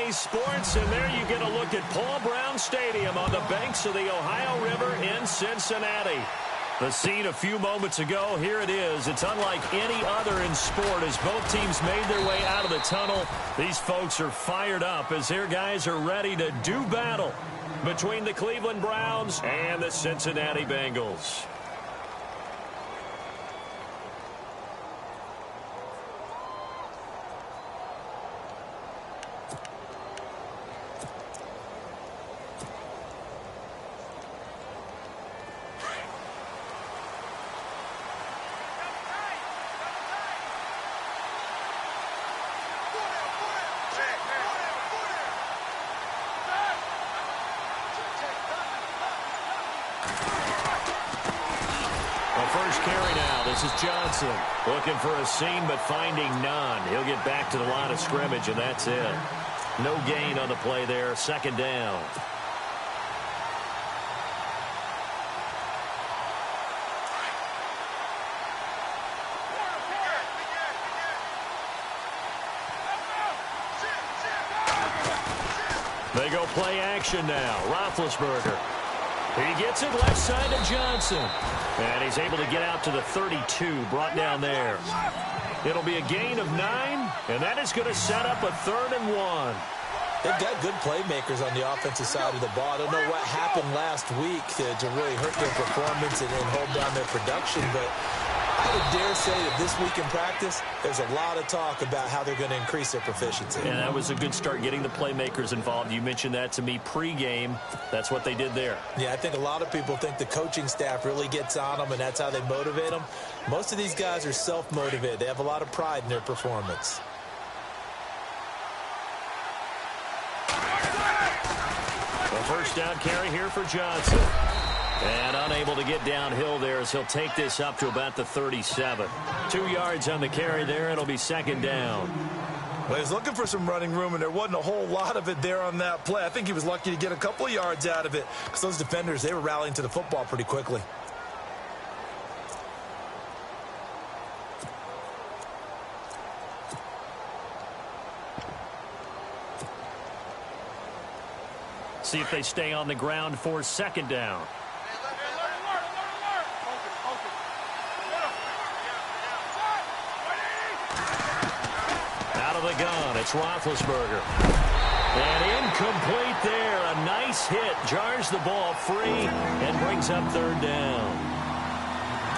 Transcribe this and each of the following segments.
Bally Sports, and there you get a look at Paul Brown Stadium on the banks of the Ohio River in Cincinnati. The scene a few moments ago, here it is. It's unlike any other in sport as both teams made their way out of the tunnel. These folks are fired up as their guys are ready to do battle between the Cleveland Browns and the Cincinnati Bengals. First carry now. This is Johnson. Looking for a seam, but finding none. He'll get back to the line of scrimmage, and that's it. No gain on the play there. Second down. They go play action now. Roethlisberger. He gets it left side to Johnson. And he's able to get out to the 32, brought down there. It'll be a gain of 9, and that is going to set up a 3rd and 1. They've got good playmakers on the offensive side of the ball. I don't know what happened last week to really hurt their performance and hold down their production, but I would dare say that this week in practice, there's a lot of talk about how they're going to increase their proficiency. And that was a good start getting the playmakers involved. You mentioned that to me pregame. That's what they did there. Yeah, I think a lot of people think the coaching staff really gets on them, and that's how they motivate them. Most of these guys are self-motivated. They have a lot of pride in their performance. A first down carry here for Johnson. And unable to get downhill there as he'll take this up to about the 37. 2 yards on the carry there. It'll be second down. Well, he was looking for some running room, and there wasn't a whole lot of it there on that play. I think he was lucky to get a couple of yards out of it because those defenders, they were rallying to the football pretty quickly. See if they stay on the ground for second down. Out of the gun, it's Roethlisberger. And incomplete there. A nice hit. Jars the ball free and brings up 3rd down.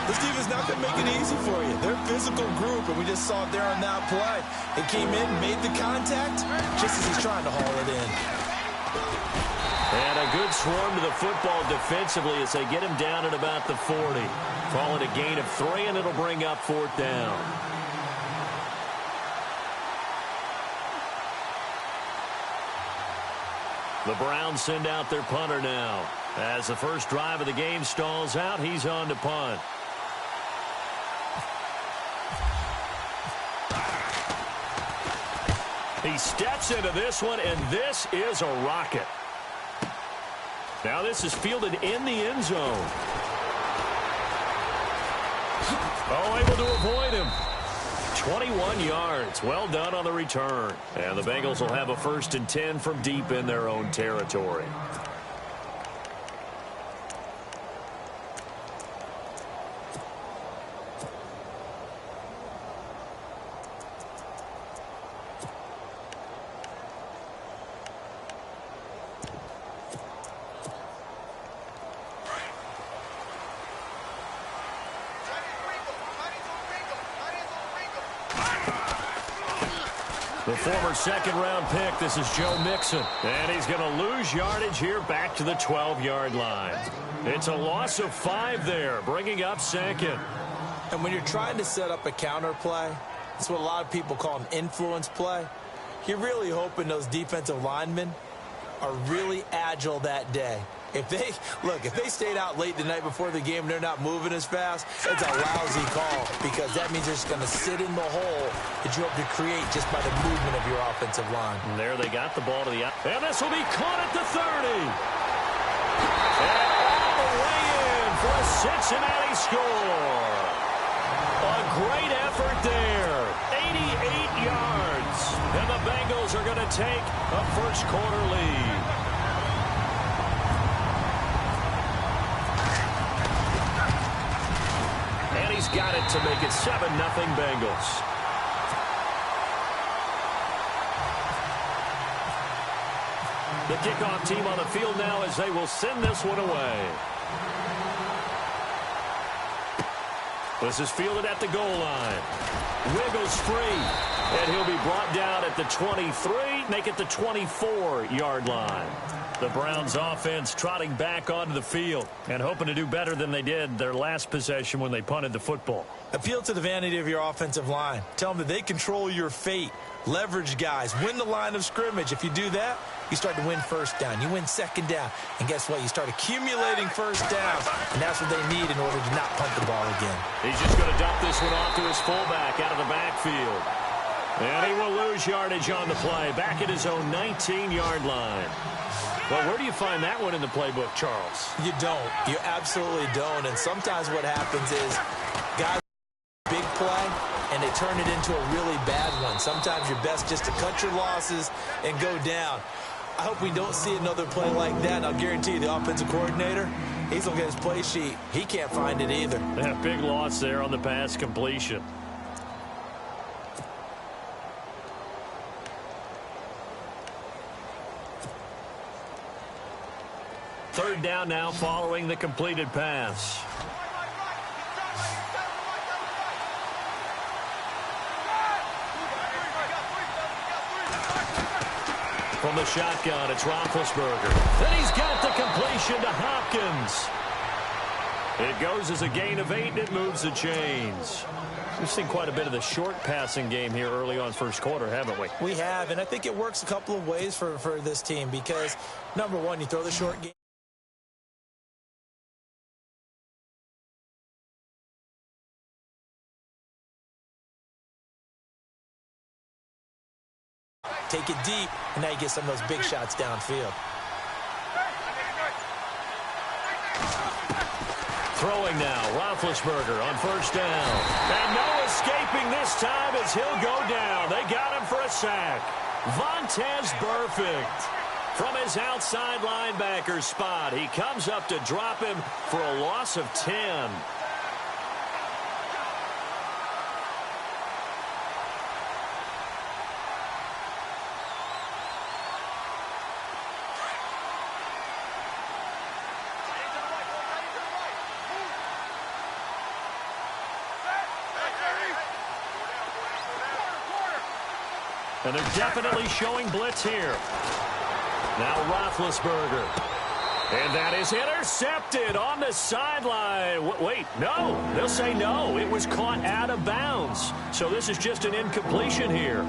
This team is not going to make it easy for you. They're a physical group, and we just saw it there on that play. They came in, made the contact, just as he's trying to haul it in. And a good swarm to the football defensively as they get him down at about the 40. Call it a gain of 3, and it'll bring up 4th down. The Browns send out their punter now. As the first drive of the game stalls out, he's on to punt. He steps into this one, and this is a rocket. Now this is fielded in the end zone. Oh, able to avoid him. 21 yards. Well done on the return. And the Bengals will have a 1st and 10 from deep in their own territory. The former second-round pick, this is Joe Mixon. And he's going to lose yardage here back to the 12-yard line. It's a loss of 5 there, bringing up 2nd. And when you're trying to set up a counter play, it's what a lot of people call an influence play. You're really hoping those defensive linemen are really agile that day. If they stayed out late the night before the game and they're not moving as fast, it's a lousy call because that means they're just going to sit in the hole that you hope to create just by the movement of your offensive line. And there they got the ball to the out. And this will be caught at the 30. And all the way in for a Cincinnati score. A great effort there. 88 yards. And the Bengals are going to take a first-quarter lead. And he's got it to make it 7-0 Bengals. The kickoff team on the field now as they will send this one away. This is fielded at the goal line. Wiggles free. And he'll be brought down at the 23, make it the 24-yard line. The Browns offense trotting back onto the field and hoping to do better than they did their last possession when they punted the football. Appeal to the vanity of your offensive line. Tell them that they control your fate. Leverage guys. Win the line of scrimmage. If you do that, you start to win first down. You win second down. And guess what? You start accumulating first downs. And that's what they need in order to not punt the ball again. He's just going to dump this one off to his fullback out of the backfield. And he will lose yardage on the play. Back at his own 19-yard line. Well, where do you find that one in the playbook, Charles? You don't. You absolutely don't. And sometimes what happens is guys big play, and they turn it into a really bad one. Sometimes you're best just to cut your losses and go down. I hope we don't see another play like that. And I'll guarantee you the offensive coordinator, he's going to get his play sheet. He can't find it either. Yeah, big loss there on the pass completion. Third down now following the completed pass. From the shotgun, it's Roethlisberger. Then he's got the completion to Hopkins. It goes as a gain of 8, and it moves the chains. We've seen quite a bit of the short passing game here early on first quarter, haven't we? We have, and I think it works a couple of ways for this team because, number one, you throw the short game. Take it deep, and now you get some of those big shots downfield. Throwing now, Roethlisberger on first down. And no escaping this time as he'll go down. They got him for a sack. Vontaze Burfict from his outside linebacker spot. He comes up to drop him for a loss of 10. And they're definitely showing blitz here. Now Roethlisberger. And that is intercepted on the sideline. Wait, no. They'll say no. It was caught out of bounds. So this is just an incompletion here.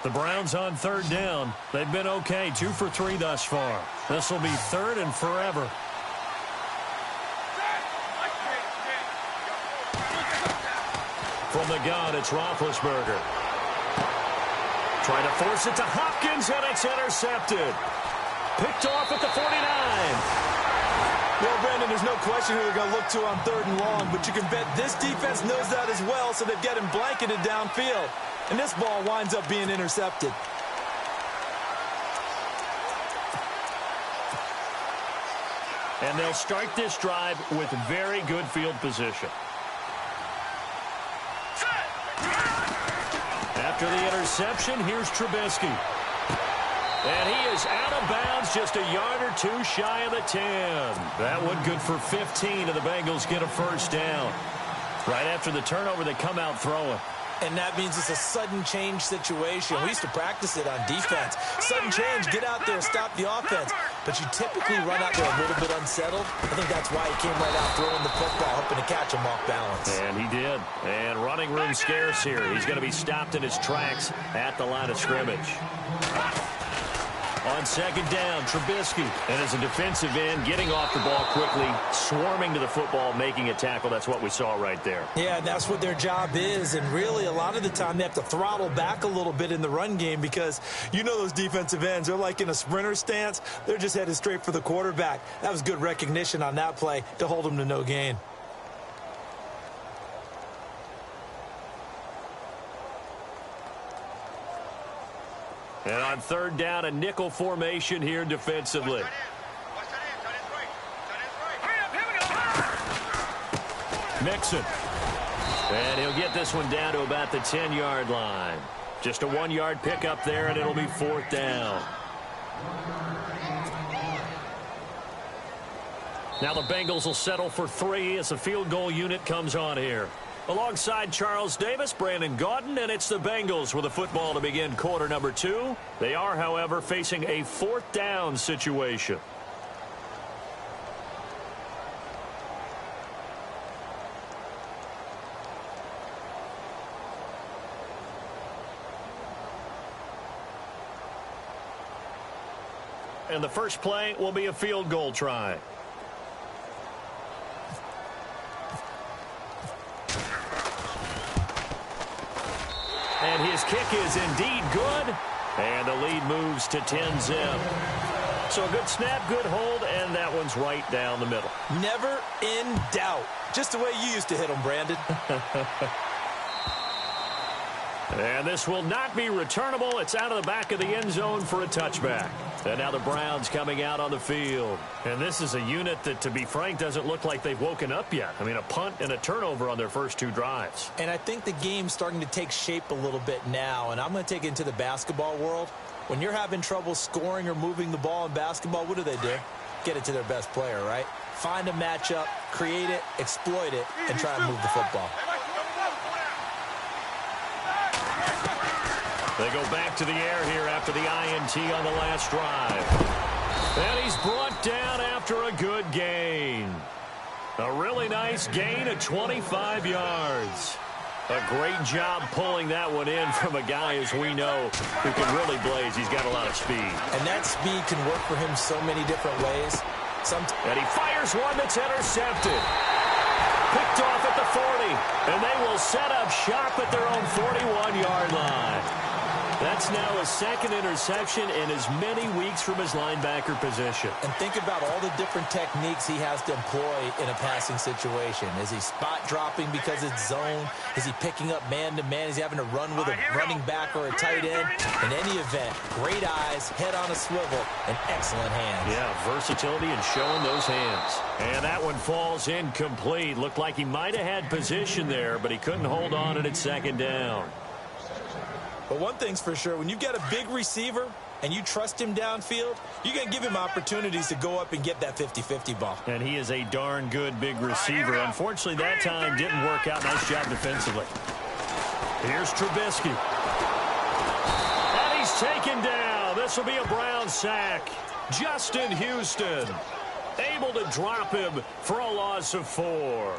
The Browns on third down. They've been okay, 2 for 3 thus far. This will be third and forever. From the gun, it's Roethlisberger. Trying to force it to Hopkins, and it's intercepted. Picked off at the 49. Well, Brandon, there's no question who they're going to look to on third and long, but you can bet this defense knows that as well, so they've got him blanketed downfield. And this ball winds up being intercepted. And they'll start this drive with very good field position. After the interception, here's Trubisky. And he is out of bounds, just a yard or two shy of the 10. That one good for 15, and the Bengals get a first down. Right after the turnover, they come out throwing. And that means it's a sudden change situation. We used to practice it on defense. Sudden change, get out there, stop the offense. But you typically run out there a little bit unsettled. I think that's why he came right out throwing the football, hoping to catch him off balance. And he did. And running room scarce here. He's going to be stopped in his tracks at the line of scrimmage. On second down, Trubisky. And as a defensive end, getting off the ball quickly, swarming to the football, making a tackle. That's what we saw right there. Yeah, that's what their job is. And really, a lot of the time, they have to throttle back a little bit in the run game because you know those defensive ends, they're like in a sprinter stance. They're just headed straight for the quarterback. That was good recognition on that play to hold them to no gain. And on third down, a nickel formation here defensively. Mixon. And he'll get this one down to about the 10-yard line. Just a 1-yard pickup there, and it'll be fourth down. Now the Bengals will settle for 3 as the field goal unit comes on here. Alongside Charles Davis, Brandon Gaudin, and it's the Bengals with the football to begin quarter number 2. They are, however, facing a fourth down situation. And the first play will be a field goal try. And his kick is indeed good. And the lead moves to 10-zip. So a good snap, good hold, and that one's right down the middle. Never in doubt. Just the way you used to hit them, Brandon. And this will not be returnable. It's out of the back of the end zone for a touchback. And now the Browns coming out on the field. And this is a unit that, to be frank, doesn't look like they've woken up yet. I mean, a punt and a turnover on their first 2 drives. And I think the game's starting to take shape a little bit now. And I'm going to take it into the basketball world. When you're having trouble scoring or moving the ball in basketball, what do? Get it to their best player, right? Find a matchup, create it, exploit it, and try to move the football. They go back to the air here after the INT on the last drive. And he's brought down after a good gain. A really nice gain of 25 yards. A great job pulling that one in from a guy, as we know, who can really blaze. He's got a lot of speed. And that speed can work for him so many different ways. And he fires one that's intercepted. Picked off at the 40. And they will set up shop at their own 41-yard line. That's now his second interception in as many weeks from his linebacker position. And think about all the different techniques he has to employ in a passing situation. Is he spot dropping because it's zone? Is he picking up man-to-man? Is he having to run with a running back or a tight end? In any event, great eyes, head on a swivel, and excellent hands. Yeah, versatility and showing those hands. And that one falls incomplete. Looked like he might have had position there, but he couldn't hold on and it's second down. But one thing's for sure, when you've got a big receiver and you trust him downfield, you're going to give him opportunities to go up and get that 50-50 ball. And he is a darn good big receiver. Unfortunately, that time didn't work out. Nice job defensively. Here's Trubisky. And he's taken down. This will be a Brown sack. Justin Houston able to drop him for a loss of 4.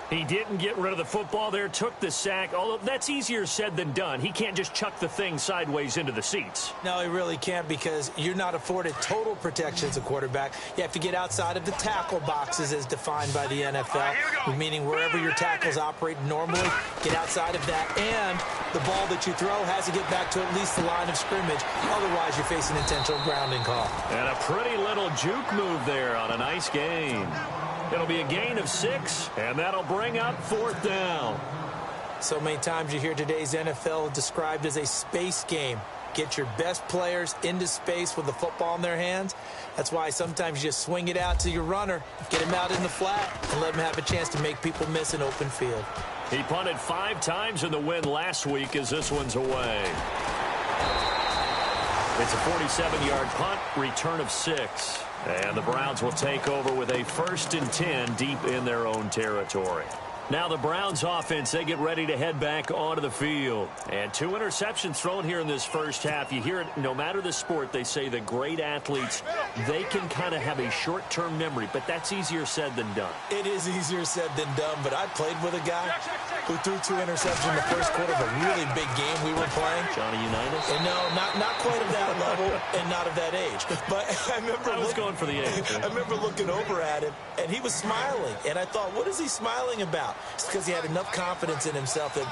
He didn't get rid of the football there, took the sack, although that's easier said than done. He can't just chuck the thing sideways into the seats. No, he really can't because you're not afforded total protection as a quarterback. You have to get outside of the tackle boxes as defined by the NFL, meaning wherever your tackles operate normally, get outside of that, and the ball that you throw has to get back to at least the line of scrimmage. Otherwise, you're facing intentional grounding call. And a pretty little juke move there on a nice gain. It'll be a gain of 6, and that'll bring up fourth down. So many times you hear today's NFL described as a space game. Get your best players into space with the football in their hands. That's why sometimes you just swing it out to your runner, get him out in the flat, and let him have a chance to make people miss an open field. He punted 5 times in the win last week as this one's away. It's a 47-yard punt, return of 6. And the Browns will take over with a 1st and 10 deep in their own territory. Now the Browns offense, they get ready to head back onto the field. And 2 interceptions thrown here in this first half. You hear it, no matter the sport, they say the great athletes, they can kind of have a short-term memory, but that's easier said than done. It is easier said than done, but I played with a guy who threw 2 interceptions in the first quarter of a really big game we were playing. Johnny Unitas? And no, not quite of that level and not of that age. But I was going for the age. I remember looking over at him, and he was smiling. And I thought, what is he smiling about? It's because he had enough confidence in himself that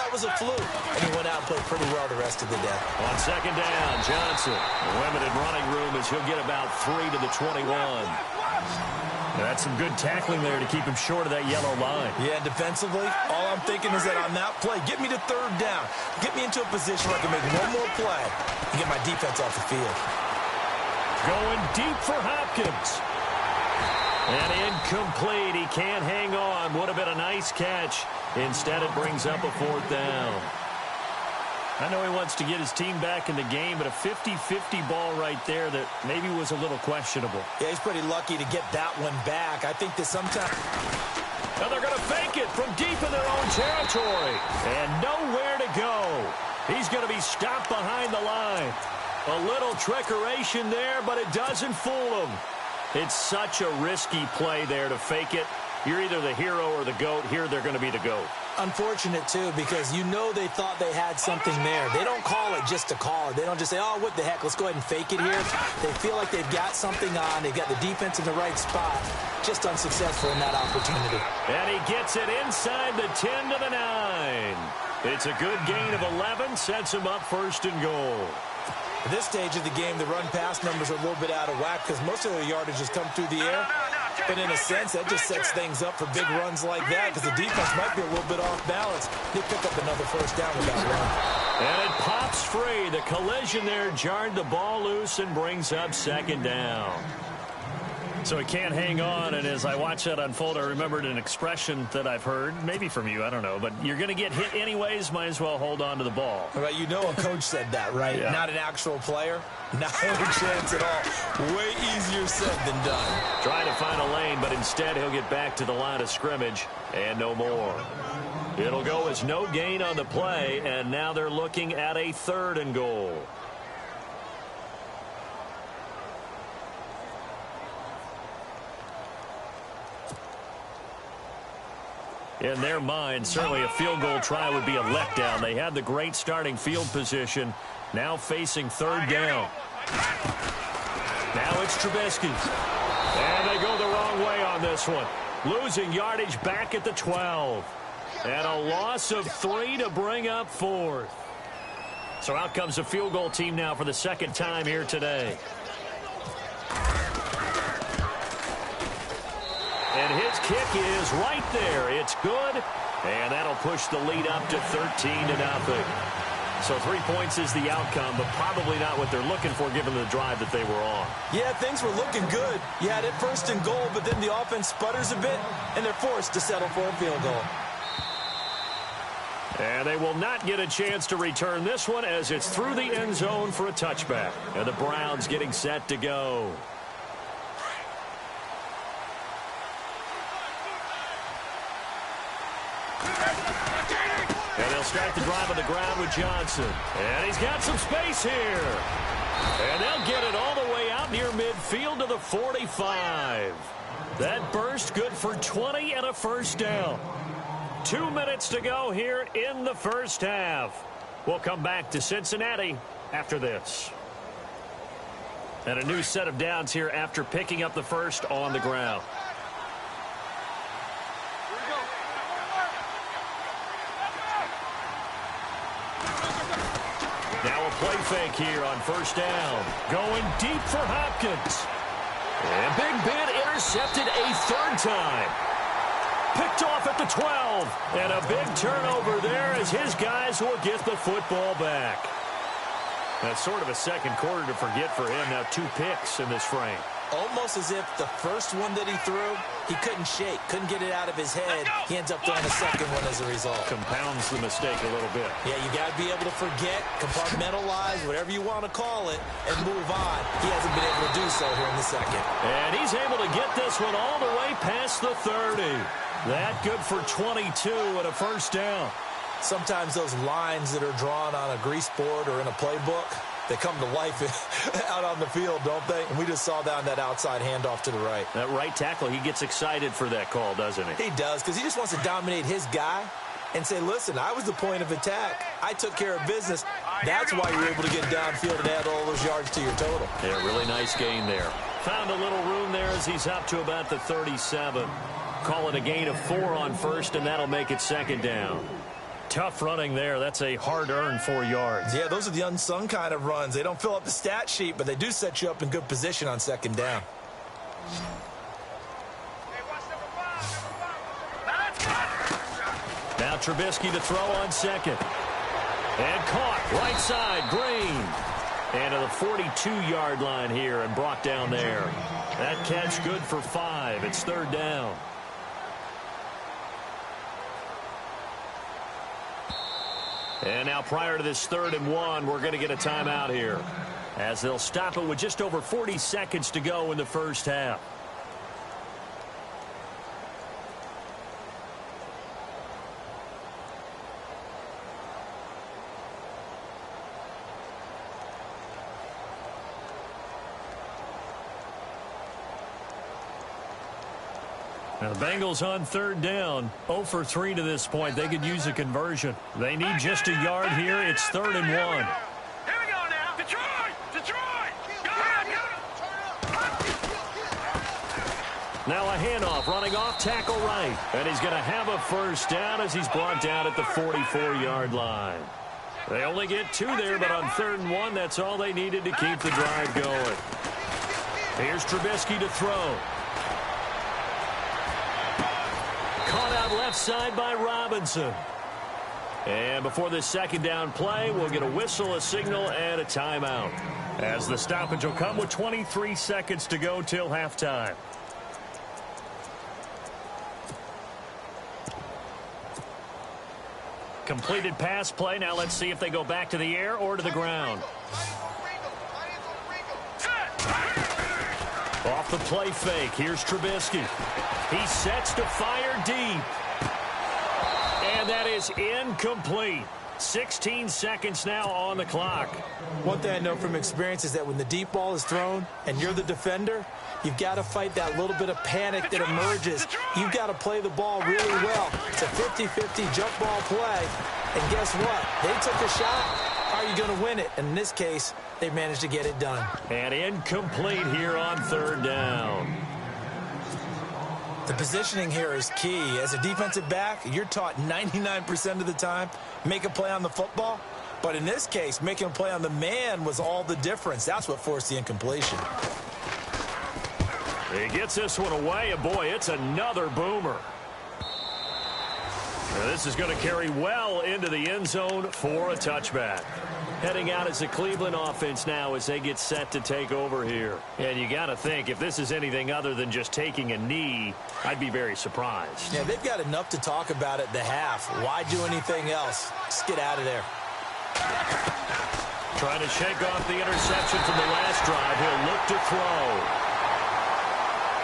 was a fluke. And he went out and played pretty well the rest of the day. On second down, Johnson. Limited running room as he'll get about 3 to the 21. That's some good tackling there to keep him short of that yellow line. Yeah, defensively, all I'm thinking is that on that play, get me to third down. Get me into a position where I can make one more play and get my defense off the field. Going deep for Hopkins. And incomplete. He can't hang on. Would have been a nice catch. Instead, it brings up a 4th down. I know he wants to get his team back in the game, but a 50-50 ball right there that maybe was a little questionable. Yeah, he's pretty lucky to get that one back. I think that sometimes... Now they're going to fake it from deep in their own territory. And nowhere to go. He's going to be stopped behind the line. A little trickeration there, but it doesn't fool him. It's such a risky play there to fake it. You're either the hero or the GOAT. Here they're going to be the GOAT. Unfortunate, too, because you know they thought they had something there. They don't call it just to call it. They don't just say, oh, what the heck, let's go ahead and fake it here. They feel like they've got something on. They've got the defense in the right spot. Just unsuccessful in that opportunity. And he gets it inside the 10 to the 9. It's a good gain of 11. Sets him up 1st and goal. At this stage of the game, the run-pass numbers are a little bit out of whack because most of their yardage has come through the air. But in a sense, that just sets things up for big runs like that because the defense might be a little bit off balance. They pick up another 1st down with that run. And it pops free. The collision there jarred the ball loose and brings up 2nd down. So he can't hang on, and as I watch that unfold, I remembered an expression that I've heard, maybe from you, I don't know, but you're going to get hit anyways, might as well hold on to the ball. Right, you know a coach said that, right? Yeah. Not an actual player. Not a chance at all. Way easier said than done. Trying to find a lane, but instead he'll get back to the line of scrimmage and no more. It'll go as no gain on the play, and now they're looking at a 3rd and goal. In their mind, certainly a field goal try would be a letdown. They had the great starting field position. Now facing 3rd down. Now it's Trubisky. And they go the wrong way on this one. Losing yardage back at the 12. And a loss of 3 to bring up 4th. So out comes the field goal team now for the 2nd time here today. And his kick is right there. It's good. And that'll push the lead up to 13-0. So 3 points is the outcome, but probably not what they're looking for given the drive that they were on. Yeah, things were looking good. You had it 1st and goal, but then the offense sputters a bit, and they're forced to settle for a field goal. And they will not get a chance to return this one as it's through the end zone for a touchback. And the Browns getting set to go. And they'll start the drive on the ground with Johnson. And he's got some space here. And they'll get it all the way out near midfield to the 45. That burst good for 20 and a 1st down. 2 minutes to go here in the first half. We'll come back to Cincinnati after this. And a new set of downs here after picking up the first on the ground. Now a play fake here on 1st down. Going deep for Hopkins. And Big Ben intercepted a 3rd time. Picked off at the 12. And a big turnover there as his guys will get the football back. That's sort of a second quarter to forget for him. Now 2 picks in this frame. almost as if the first one that he threw, he couldn't shake, couldn't get it out of his head. He ends up throwing a second one as a result. Compounds the mistake a little bit. Yeah, you got to be able to forget, compartmentalize, whatever you want to call it, and move on. He hasn't been able to do so here in the second. And he's able to get this one all the way past the 30. That good for 22 and a first down. Sometimes those lines that are drawn on a grease board or in a playbook, they come to life out on the field, don't they? And we just saw that on that outside handoff to the right. That right tackle, he gets excited for that call, doesn't he? He does, because he just wants to dominate his guy and say, listen, I was the point of attack. I took care of business. That's why you're able to get downfield and add all those yards to your total. Yeah, really nice gain there. Found a little room there as he's up to about the 37. Call it a gain of 4 on first, and that'll make it second down. Tough running there. That's a hard-earned 4 yards. Yeah, those are the unsung kind of runs. They don't fill up the stat sheet, but they do set you up in good position on second down. Now Trubisky to throw on second. And caught right side, Green. And to the 42-yard line here and brought down there. That catch good for 5. It's third down. And now prior to this 3rd and 1, we're going to get a timeout here, as they'll stop it with just over 40 seconds to go in the first half. Now the Bengals on 3rd down, 0 for 3 to this point. They could use a conversion. They need just a yard here. It's 3rd and 1. Here we go now. Detroit! Detroit! Go ahead! Now a handoff running off tackle right. And he's going to have a first down as he's brought down at the 44-yard line. They only get 2 there, but on 3rd and 1, that's all they needed to keep the drive going. Here's Trubisky to throw. Caught out left side by Robinson. And before this second down play, we'll get a whistle, a signal, and a timeout, as the stoppage will come with 23 seconds to go till halftime. Completed pass play. Now let's see if they go back to the air or to the ground. Off the play fake. Here's Trubisky. He sets to fire deep. And that is incomplete. 16 seconds now on the clock. One thing I know from experience is that when the deep ball is thrown and you're the defender, you've got to fight that little bit of panic that emerges. You've got to play the ball really well. It's a 50-50 jump ball play. And guess what? They took a shot. How are you going to win it? And in this case, they managed to get it done. And incomplete here on 3rd down. The positioning here is key. As a defensive back, you're taught 99% of the time, make a play on the football. But in this case, making a play on the man was all the difference. That's what forced the incompletion. He gets this one away, and boy, it's another boomer. Now this is going to carry well into the end zone for a touchback. Heading out as the Cleveland offense now as they get set to take over here. And you got to think, if this is anything other than just taking a knee, I'd be very surprised. Yeah, they've got enough to talk about at the half. Why do anything else? Just get out of there. Trying to shake off the interception from the last drive. He'll look to throw.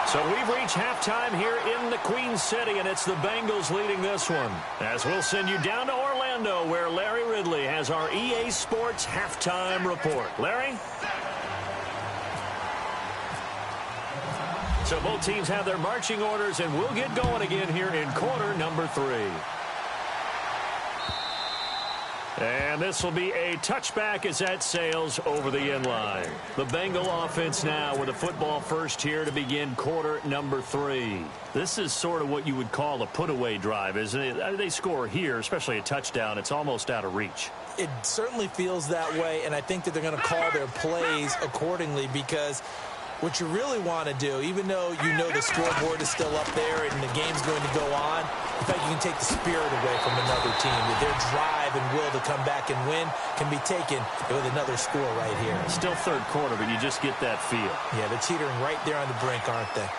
So we've reached halftime here in the Queen City, and it's the Bengals leading this one. As we'll send you down to Orlando, where Larry Ridley has our EA Sports halftime report. Larry? So both teams have their marching orders, and we'll get going again here in quarter number 3. And this will be a touchback as that sails over the end line. The Bengal offense now with a football first here to begin quarter number 3. This is sort of what you would call a put-away drive, isn't it? They score here, especially a touchdown. It's almost out of reach. It certainly feels that way, and I think that they're going to call their plays accordingly, because what you really want to do, even though you know the scoreboard is still up there and the game's going to go on, In fact, you can take the spirit away from another team. With their drive and will to come back and win can be taken with another score right here. Still third quarter, but you just get that feel. Yeah, they're teetering right there on the brink, aren't they?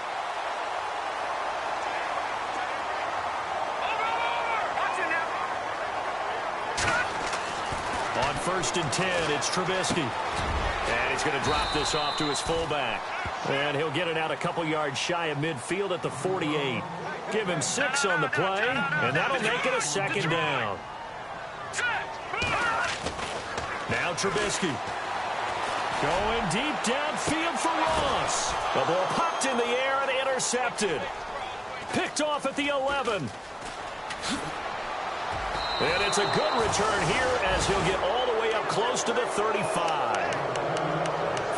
On 1st and 10, it's Trubisky. And he's going to drop this off to his fullback. And he'll get it out a couple yards shy of midfield at the 48. Give him 6 on the play, and that'll make it a 2nd down. Now Trubisky. Going deep downfield for Ross. The ball popped in the air and intercepted. Picked off at the 11. And it's a good return here as he'll get all the way up close to the 35.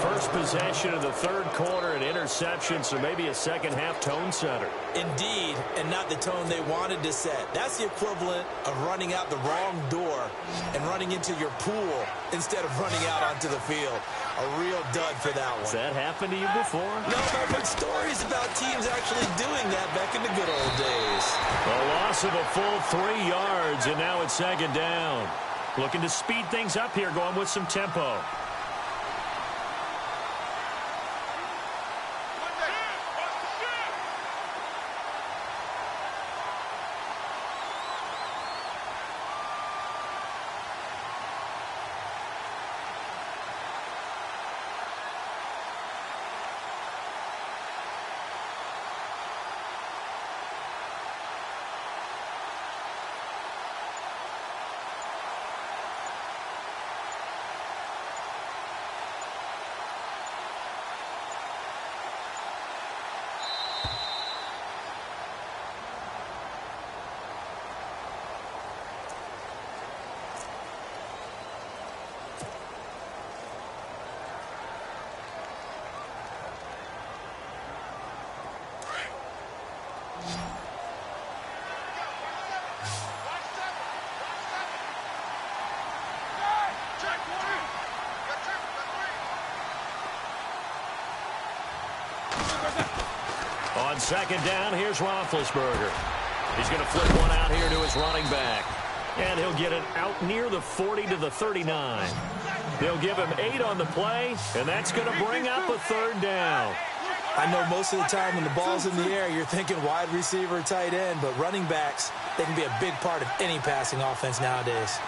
First possession of the third quarter, an interception, so maybe a second-half tone setter. Indeed, and not the tone they wanted to set. That's the equivalent of running out the wrong door and running into your pool instead of running out onto the field. A real dud for that one. Has that happened to you before? No, I've heard stories about teams actually doing that back in the good old days. A loss of a full 3 yards, and now it's 2nd down. Looking to speed things up here, going with some tempo. On 2nd down, here's Roethlisberger. He's going to flip one out here to his running back. And he'll get it out near the 40 to the 39. They'll give him 8 on the play, and that's going to bring up a 3rd down. I know most of the time when the ball's in the air, you're thinking wide receiver, tight end, but running backs, they can be a big part of any passing offense nowadays.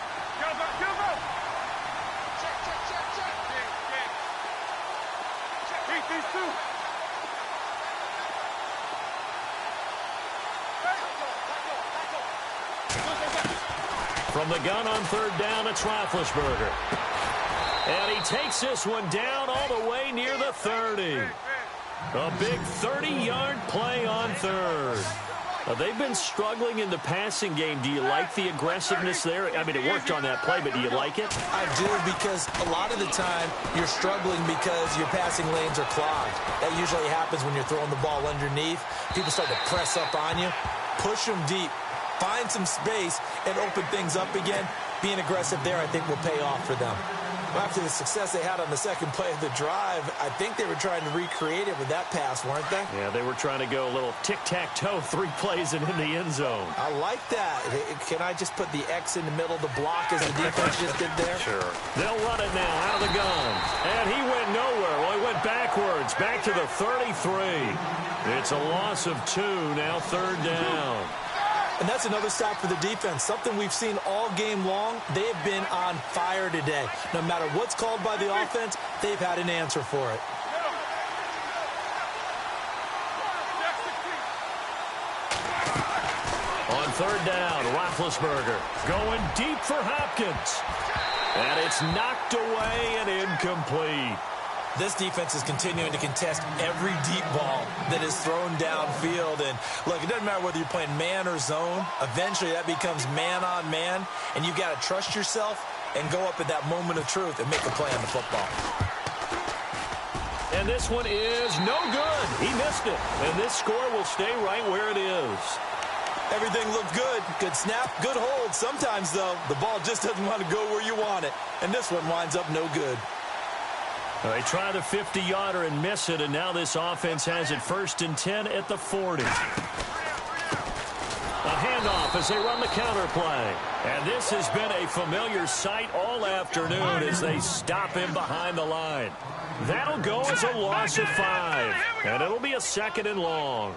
From the gun on 3rd down, it's Roethlisberger. And he takes this one down all the way near the 30. A big 30-yard play on 3rd. They've been struggling in the passing game. Do you like the aggressiveness there? I mean, it worked on that play, but do you like it? I do, because a lot of the time you're struggling because your passing lanes are clogged. That usually happens when you're throwing the ball underneath. People start to press up on you. Push them deep. Find some space and open things up again. Being aggressive there, I think, will pay off for them. After the success they had on the second play of the drive, I think they were trying to recreate it with that pass, weren't they? Yeah, they were trying to go a little tic-tac-toe, 3 plays and in the end zone. I like that. Can I just put the X in the middle to block as the defense just did there? Sure. They'll run it now out of the gun. And he went nowhere. Well, he went backwards, back to the 33. It's a loss of 2, now 3rd down. And that's another stop for the defense. Something we've seen all game long. They have been on fire today. No matter what's called by the offense, they've had an answer for it. On 3rd down, Roethlisberger going deep for Hopkins. And it's knocked away and incomplete. This defense is continuing to contest every deep ball that is thrown downfield. And, look, it doesn't matter whether you're playing man or zone. Eventually, that becomes man-on-man, and you've got to trust yourself and go up at that moment of truth and make a play on the football. And this one is no good. He missed it. And this score will stay right where it is. Everything looked good. Good snap, good hold. Sometimes, though, the ball just doesn't want to go where you want it. And this one winds up no good. They try the 50-yarder and miss it, and now this offense has it 1st and 10 at the 40. A handoff handoff as they run the counter play. And this has been a familiar sight all afternoon as they stop him behind the line. That'll go as a loss of 5. And it'll be a 2nd and long.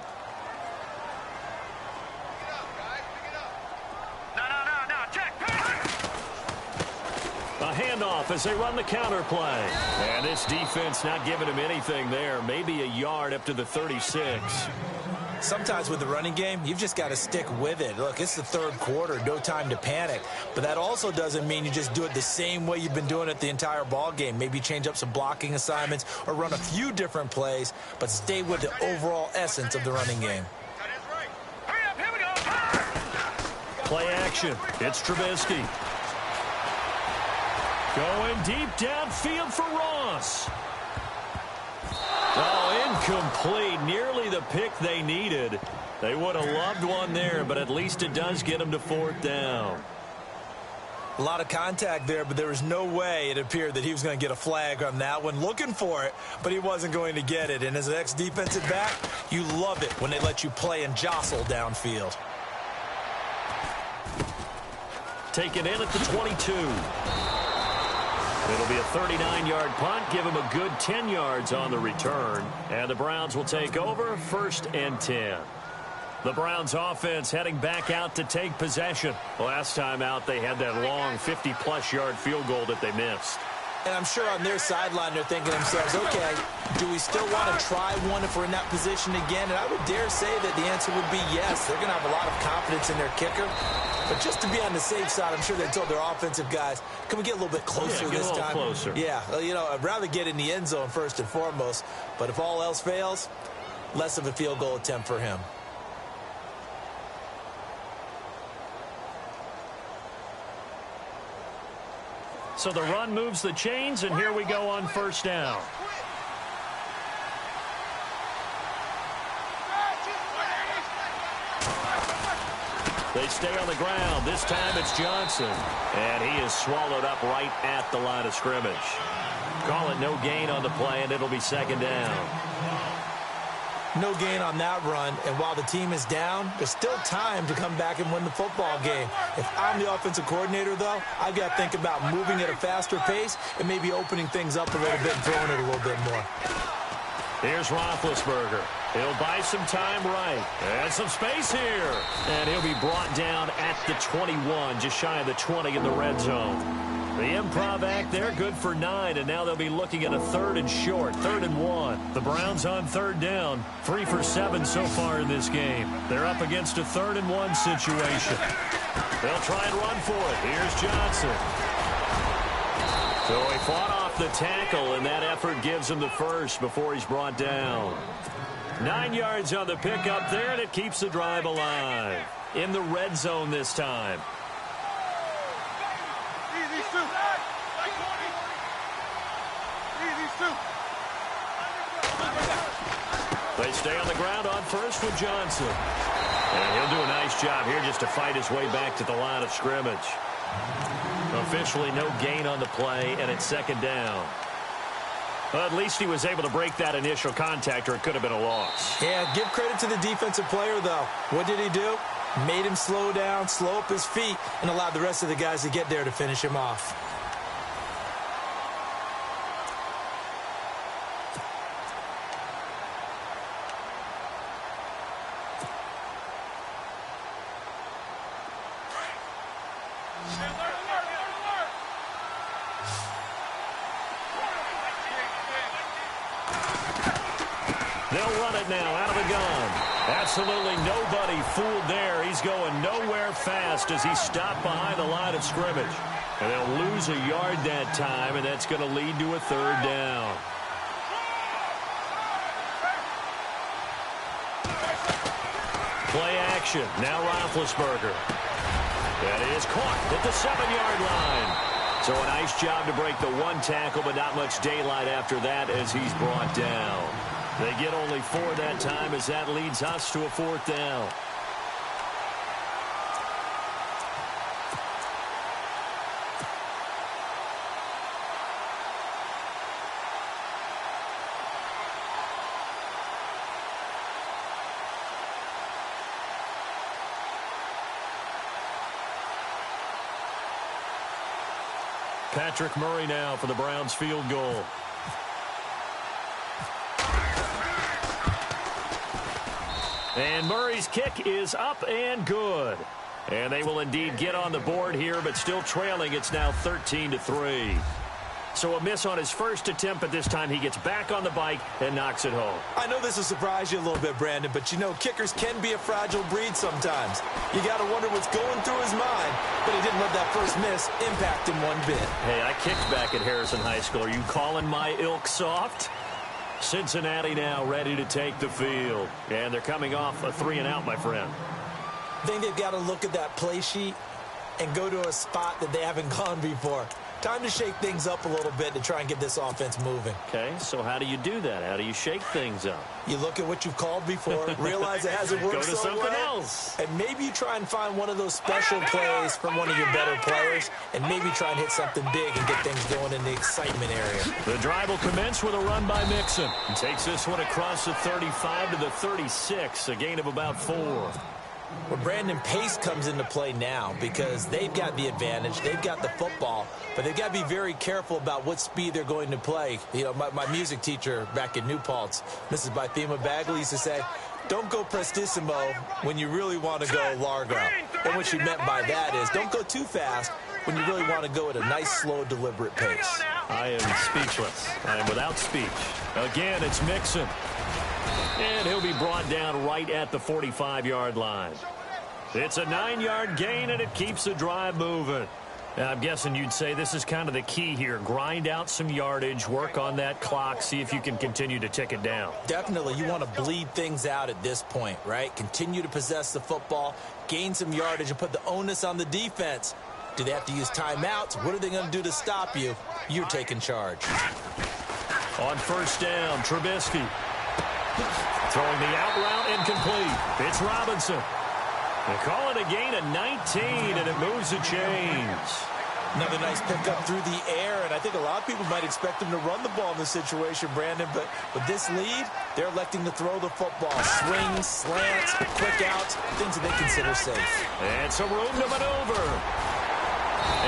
A handoff as they run the counter play. And this defense not giving him anything there. Maybe a yard up to the 36. Sometimes with the running game, you've just got to stick with it. Look, it's the 3rd quarter, no time to panic. But that also doesn't mean you just do it the same way you've been doing it the entire ball game. Maybe change up some blocking assignments or run a few different plays, but stay with the overall essence of the running game. Play action. It's Trubisky. Going deep downfield for Ross. Oh, incomplete. Nearly the pick they needed. They would have loved one there, but at least it does get them to 4th down. A lot of contact there, but there was no way it appeared that he was going to get a flag on that one. Looking for it, but he wasn't going to get it. And as an ex-defensive back, you love it when they let you play and jostle downfield. Taken in at the 22. It'll be a 39-yard punt, give him a good 10 yards on the return. And the Browns will take over, 1st and 10. The Browns offense heading back out to take possession. Last time out, they had that long 50-plus yard field goal that they missed. And I'm sure on their sideline they're thinking to themselves, okay, do we still want to try one if we're in that position again? And I would dare say that the answer would be yes. They're going to have a lot of confidence in their kicker. But just to be on the safe side, I'm sure they told their offensive guys, can we get a little bit closer this time? Closer. Yeah, you know, I'd rather get in the end zone first and foremost. But if all else fails, less of a field goal attempt for him. So the run moves the chains, and here we go on 1st down. They stay on the ground. This time it's Johnson. And he is swallowed up right at the line of scrimmage. Call it no gain on the play, and it'll be 2nd down. No gain on that run, and while the team is down, there's still time to come back and win the football game. If I'm the offensive coordinator, though, I've got to think about moving at a faster pace and maybe opening things up a little bit and throwing it a little bit more. Here's Roethlisberger. He'll buy some time right. And some space here. And he'll be brought down at the 21, just shy of the 20 in the red zone. The improv act there, good for 9, and now they'll be looking at a 3rd and short, 3rd and 1. The Browns on 3rd down, 3 for 7 so far in this game. They're up against a 3rd and 1 situation. They'll try and run for it. Here's Johnson. So he fought off the tackle, and that effort gives him the first before he's brought down. 9 yards on the pickup there, and it keeps the drive alive. In the red zone this time. They stay on the ground on 1st with Johnson. And he'll do a nice job here just to fight his way back to the line of scrimmage. Officially no gain on the play, and it's 2nd down. Well, at least he was able to break that initial contact, or it could have been a loss. Yeah, give credit to the defensive player, though. What did he do? Made him slow down, slow up his feet, and allowed the rest of the guys to get there to finish him off. They'll run it now out of the gun. Absolutely nobody fooled there. He's going nowhere fast as he stopped behind the line of scrimmage. And they'll lose a yard that time, and that's going to lead to a 3rd down. Play action. Now Roethlisberger. That is caught at the 7-yard line. So a nice job to break the 1 tackle, but not much daylight after that as he's brought down. They get only 4 that time as that leads us to a 4th down. Patrick Murray now for the Browns field goal. And Murray's kick is up and good. And they will indeed get on the board here, but still trailing. It's now 13-3. So a miss on his first attempt, but this time he gets back on the bike and knocks it home. I know this will surprise you a little bit, Brandon, but you know kickers can be a fragile breed sometimes. You got to wonder what's going through his mind, but he didn't let that first miss impact him one bit. Hey, I kicked back at Harrison High School. Are you calling my ilk soft? Cincinnati now ready to take the field. And they're coming off a 3-and-out, my friend. I think they've got to look at that play sheet and go to a spot that they haven't gone before. Time to shake things up a little bit to try and get this offense moving. Okay, so how do you do that? How do you shake things up? You look at what you've called before, realize it hasn't worked Go to so something well, else. and maybe you try and find one of those special plays from one of your better players, and maybe try and hit something big and get things going in the excitement area. The drive will commence with a run by Mixon. He takes this one across the 35 to the 36, a gain of about 4. Well, Brandon, pace comes into play now because they've got the advantage. They've got the football, but they've got to be very careful about what speed they're going to play. You know, my music teacher back in New Paltz, Mrs. Bythema Bagley, used to say, don't go prestissimo when you really want to go largo. And what she meant by that is don't go too fast when you really want to go at a nice, slow, deliberate pace. I am speechless. I am without speech. Again, it's Mixon. And he'll be brought down right at the 45-yard line. It's a 9-yard gain, and it keeps the drive moving. Now, I'm guessing you'd say this is kind of the key here. Grind out some yardage, work on that clock, see if you can continue to tick it down. Definitely. You want to bleed things out at this point, right? Continue to possess the football, gain some yardage, and put the onus on the defense. Do they have to use timeouts? What are they going to do to stop you? You're taking charge. On first down, Trubisky. Throwing the out route incomplete. It's Robinson. They call it a gain of 19, and it moves the chains. Another nice pickup through the air, and I think a lot of people might expect them to run the ball in this situation, Brandon, but with this lead, they're electing to throw the football. Swings, slants, quick outs, things that they consider safe. And some room to maneuver.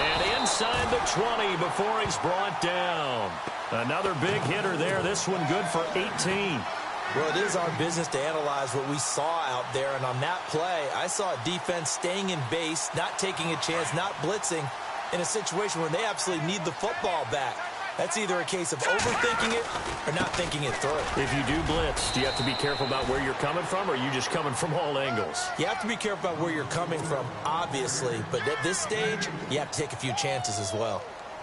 And inside the 20 before he's brought down. Another big hitter there. This one good for 18. Well, it is our business to analyze what we saw out there, and on that play, I saw a defense staying in base, not taking a chance, not blitzing, in a situation where they absolutely need the football back. That's either a case of overthinking it or not thinking it through. If you do blitz, do you have to be careful about where you're coming from, or are you just coming from all angles? You have to be careful about where you're coming from, obviously, but at this stage, you have to take a few chances as well.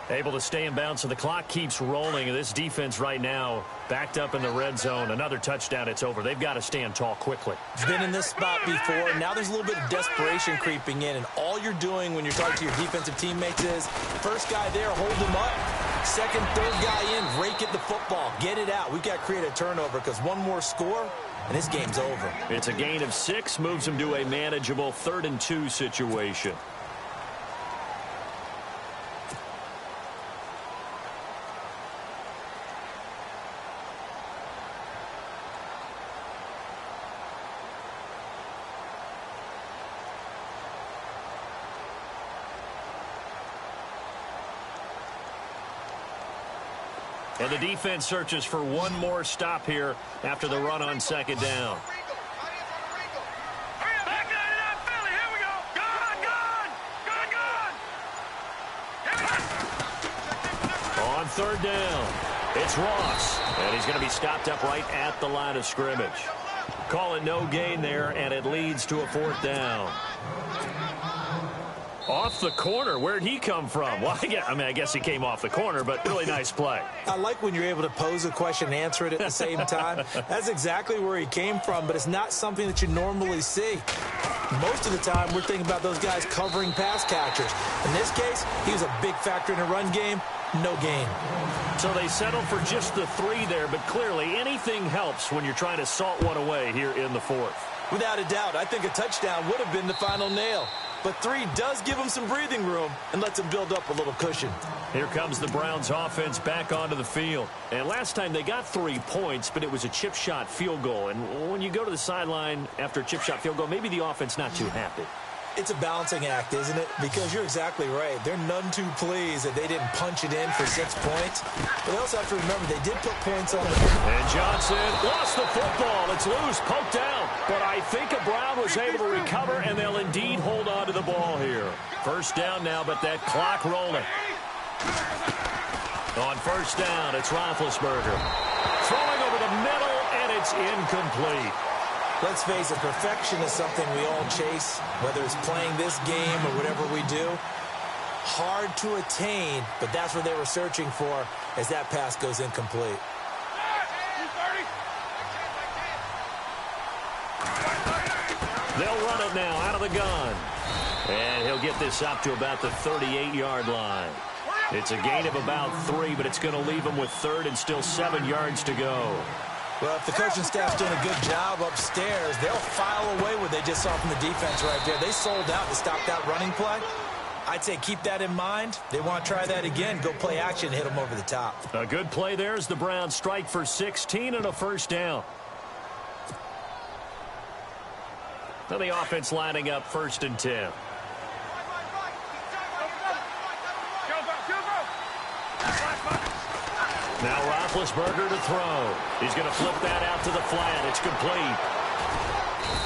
Able to stay in bounds, so the clock keeps rolling. This defense right now backed up in the red zone. Another touchdown, it's over. They've got to stand tall quickly. Been in this spot before. Now there's a little bit of desperation creeping in, and all you're doing when you're talking to your defensive teammates is first guy there, hold him up. Second, third guy in, rake at the football. Get it out. We've got to create a turnover because one more score, and this game's over. It's a gain of 6, moves them to a manageable 3rd and 2 situation. And the defense searches for one more stop here after the run on second down. On third down, it's Ross, and he's going to be stopped up right at the line of scrimmage. Call it no gain there, and it leads to a 4th down. Off the corner. Where'd he come from? Well, I guess he came off the corner, but really nice play. I like when you're able to pose a question and answer it at the same time. That's exactly where he came from, but it's not something that you normally see. Most of the time, we're thinking about those guys covering pass catchers. In this case, he was a big factor in the run game. No gain. So they settled for just the 3 there, but clearly anything helps when you're trying to salt one away here in the 4th. Without a doubt, I think a touchdown would have been the final nail. But 3 does give them some breathing room and lets them build up a little cushion. Here comes the Browns offense back onto the field. And last time they got 3 points, but it was a chip shot field goal. And when you go to the sideline after a chip shot field goal, maybe the offense not too happy. It's a balancing act, isn't it? Because you're exactly right. They're none too pleased that they didn't punch it in for 6 points. But they also have to remember they did put points on the board. And Johnson lost the football. It's loose, poked out. But I think Brown was able to recover, and they'll indeed hold on to the ball here. First down now, but that clock rolling. On first down, it's Roethlisberger. Throwing over the middle, and it's incomplete. Let's face it, perfection is something we all chase, whether it's playing this game or whatever we do. Hard to attain, but that's what they were searching for as that pass goes incomplete. They'll run it now out of the gun. And he'll get this up to about the 38-yard line. It's a gain of about 3, but it's going to leave him with third and still 7 yards to go. Well, if the coaching staff's doing a good job upstairs, they'll file away what they just saw from the defense right there. They sold out to stop that running play. I'd say keep that in mind. They want to try that again. Go play action, hit them over the top. A good play there as the Browns strike for 16 and a first down. Now the offense lining up 1st and 10. Now Roethlisberger to throw. He's going to flip that out to the flat. It's complete.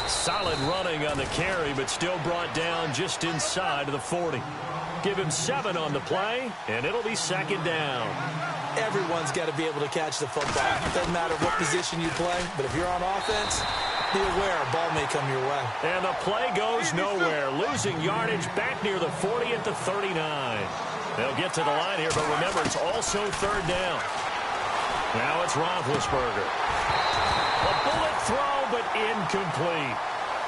Solid running on the carry, but still brought down just inside of the 40. Give him 7 on the play, and it'll be 2nd down. Everyone's got to be able to catch the football. Doesn't matter what position you play, but if you're on offense, be aware a ball may come your way. And the play goes nowhere. Losing yardage back near the 40 at the 39. They'll get to the line here, but remember, it's also 3rd down. Now it's Roethlisberger. A bullet throw, but incomplete.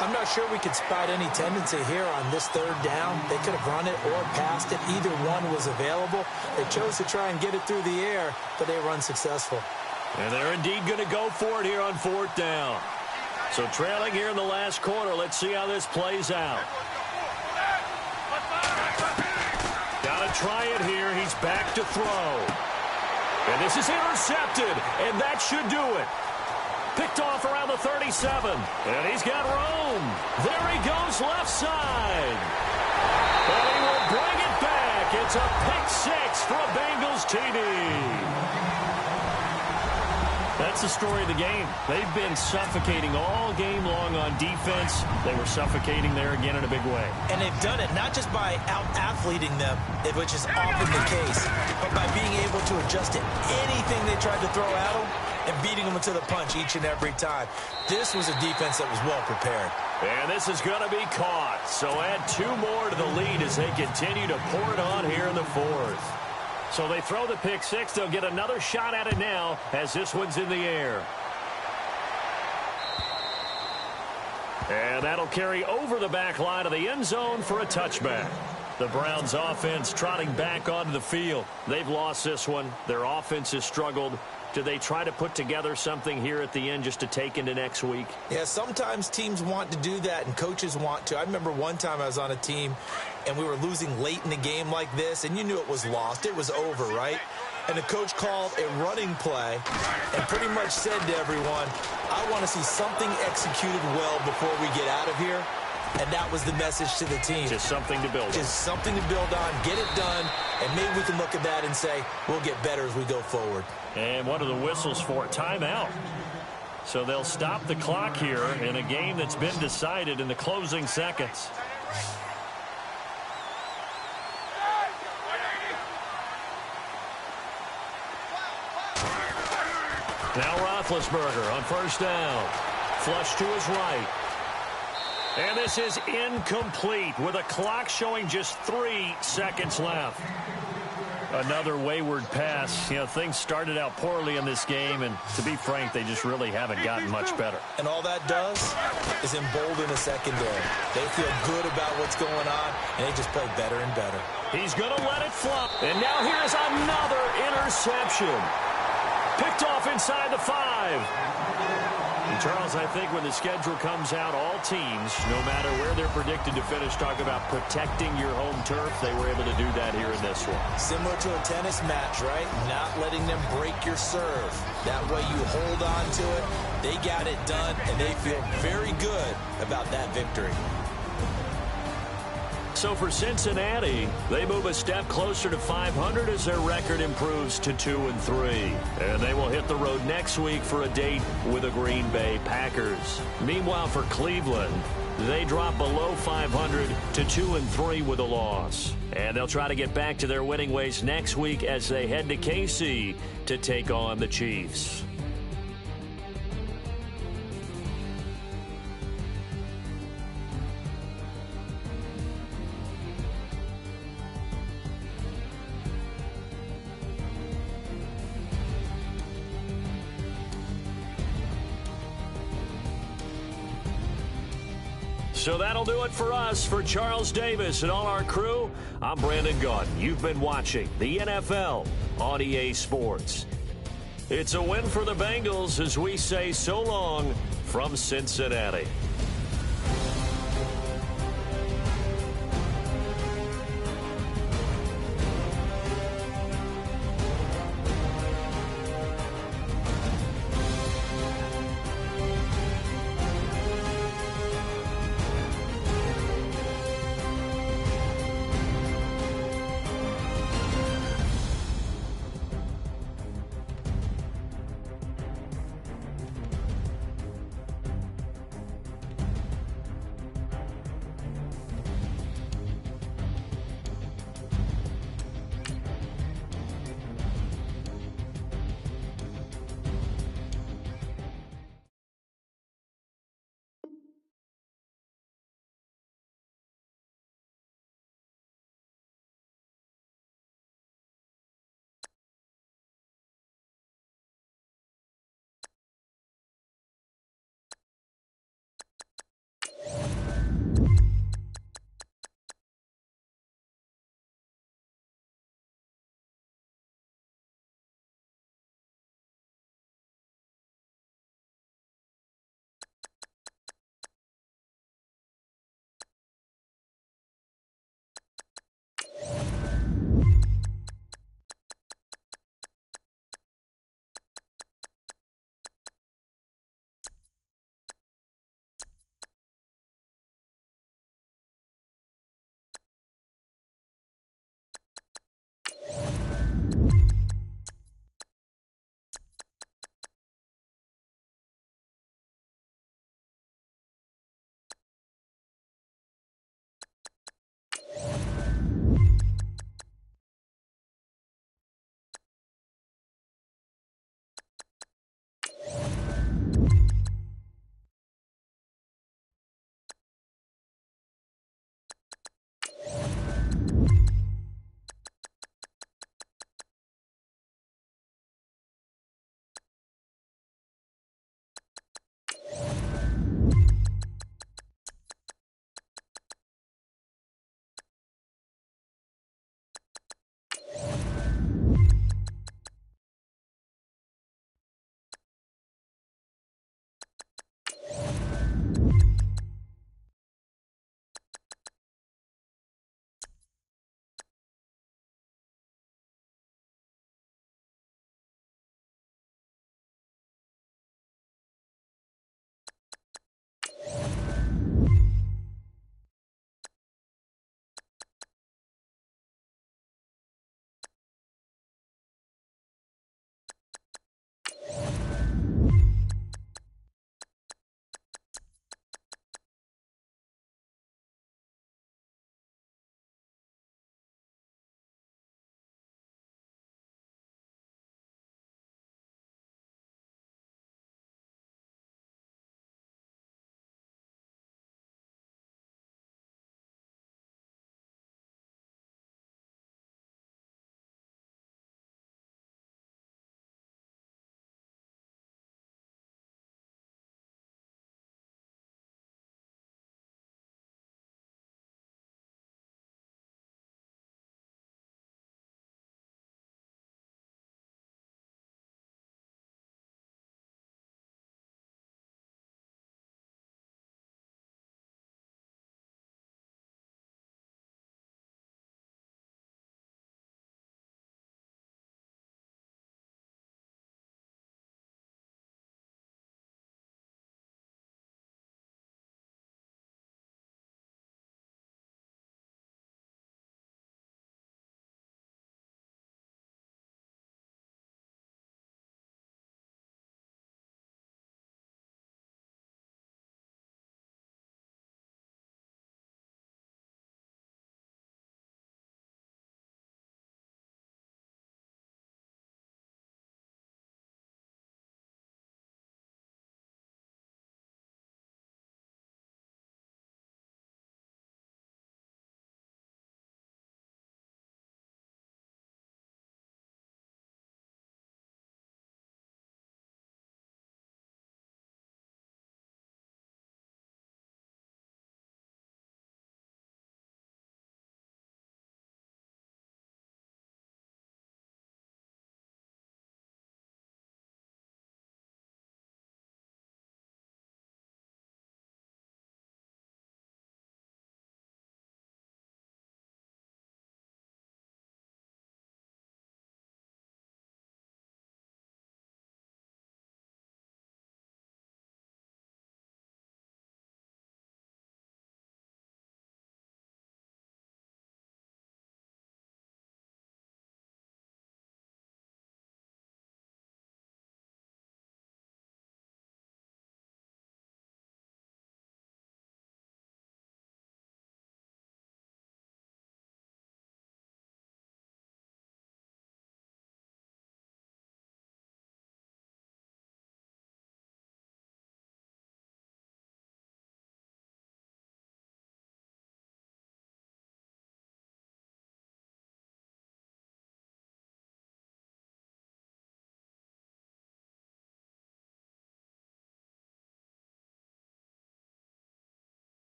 I'm not sure we could spot any tendency here on this 3rd down. They could have run it or passed it. Either one was available. They chose to try and get it through the air, but they were unsuccessful. And they're indeed going to go for it here on 4th down. So trailing here in the last quarter. Let's see how this plays out. Got to try it here. He's back to throw. And this is intercepted, and that should do it. Picked off around the 37, and he's got room. There he goes left side. And he will bring it back. It's a pick 6 for a Bengals TD. That's the story of the game. They've been suffocating all game long on defense. They were suffocating there again in a big way. And they've done it not just by out-athleting them, which is often the case, but by being able to adjust to anything they tried to throw at them and beating them to the punch each and every time. This was a defense that was well prepared. And this is going to be caught. So add 2 more to the lead as they continue to pour it on here in the 4th. So they throw the pick 6. They'll get another shot at it now as this one's in the air. And that'll carry over the back line of the end zone for a touchback. The Browns offense trotting back onto the field. They've lost this one. Their offense has struggled. Do they try to put together something here at the end just to take into next week? Yeah, sometimes teams want to do that and coaches want to. I remember one time I was on a team and we were losing late in the game like this, and you knew it was lost. It was over, right? And the coach called a running play and pretty much said to everyone, I want to see something executed well before we get out of here. And that was the message to the team. Just something to build on. Just something to build on, get it done, and maybe we can look at that and say, we'll get better as we go forward. And what are the whistles for? Timeout. So they'll stop the clock here in a game that's been decided in the closing seconds. Now Roethlisberger on first down. Flush to his right. And this is incomplete with a clock showing just 3 seconds left. Another wayward pass. You know, things started out poorly in this game, and to be frank, they just really haven't gotten much better. And all that does is embolden a secondary. They feel good about what's going on, and they just play better and better. He's going to let it flop. And now here's another interception. Picked off inside the 5. And Charles, I think when the schedule comes out, all teams, no matter where they're predicted to finish, talk about protecting your home turf. They were able to do that here in this one. Similar to a tennis match, right? Not letting them break your serve. That way you hold on to it. They got it done, and they feel very good about that victory. So for Cincinnati, they move a step closer to 500 as their record improves to 2-3. And they will hit the road next week for a date with the Green Bay Packers. Meanwhile, for Cleveland, they drop below 500 to 2-3 with a loss. And they'll try to get back to their winning ways next week as they head to KC to take on the Chiefs. So that'll do it for us. For Charles Davis and all our crew, I'm Brandon Gaudin. You've been watching the NFL on EA Sports. It's a win for the Bengals as we say so long from Cincinnati.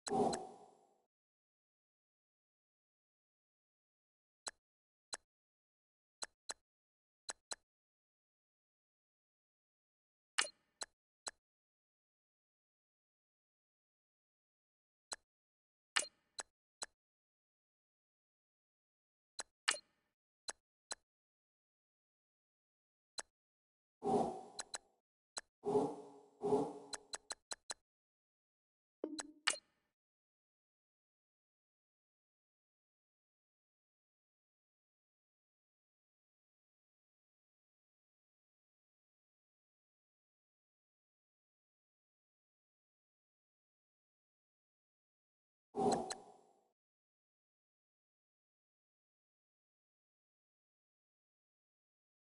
you.